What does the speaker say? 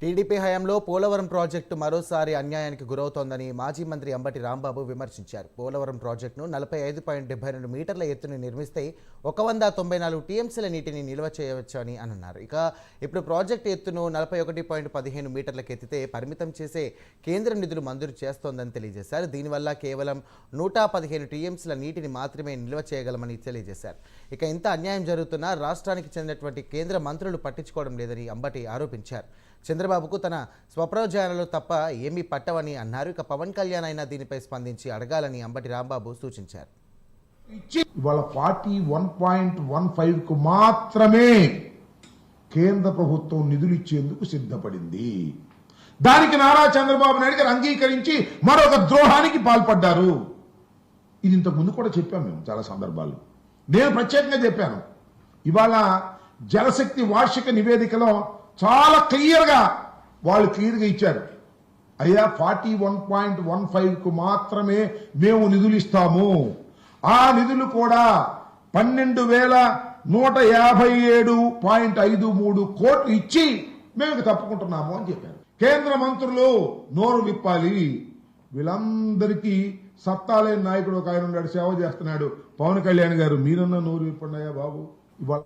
TDP హయాంలో Polavaram project మరోసారి అన్యాయానికి గురవుతోందని మాజీ మంత్రి అంబటి రాంబాబు విమర్శించారు. పోలవరం ప్రాజెక్టును 45.72 మీటర్ల ఎత్తును నిర్మిస్తే 194 టీఎంసీల నీటిని నిల్వ చేయవచ్చని అన్నారు. ఇప్పుడు ప్రాజెక్టు ఎత్తును 41.15 మీటర్లకు ఎత్తితే పరిమితం చేసే కేంద్రం నిధులు మంజూరు చేస్తోందని తెలియజేశారు. దీనివల్ల కేవలం 115 టీఎంసీల నీటిని మాత్రమే నిల్వ చేయగలమని తెలియజేశారు. ఇంత అన్యాయం జరుగుతున్నా రాష్ట్రానికి చెందినటువంటి కేంద్ర మంత్రులు పట్టించుకోవడం లేదని అంబటి ఆరోపించారు. చంద్రబాబుకు తన స్వప్రయోజనాలు తప్ప ఏమీ పట్టవని అన్నారు. పవన్ కళ్యాణ్ అయినా దీనిపై స్పందించి అడగాలని అంబటి రాంబాబు సూచించారు. ఇవాళ 41.15కు మాత్రమే కేంద్ర ప్రభుత్వం నిధులు ఇచ్చేందుకు సిద్ధపడింది. దానికి నారా చంద్రబాబు నాయుడు గారు అంగీకరించి మరొక ద్రోహానికి పాల్పడ్డారు. ఇది ఇంతకు ముందు కూడా చెప్పాము మేము చాలా సందర్భాలు. నేను ప్రత్యేకంగా చెప్పాను. ఇవాళ జలశక్తి వార్షిక నివేదికలో చాలా క్లియర్గా ఇచ్చారు. అయ్యా 41.15కు మాత్రమే మేము నిధులు ఇస్తాము. ఆ నిధులు కూడా 12,157.53 కోట్లు ఇచ్చి మేము తప్పుకుంటున్నాము అని చెప్పారు. కేంద్ర మంత్రులు నోరు విప్పాలి. వీళ్ళందరికీ సత్తాలేని నాయకుడు ఒక ఆయన ఉన్నాడు, సేవ చేస్తున్నాడు, పవన్ కళ్యాణ్ గారు. మీరన్నా నోరు విప్పండియా బాబు. ఇవాళ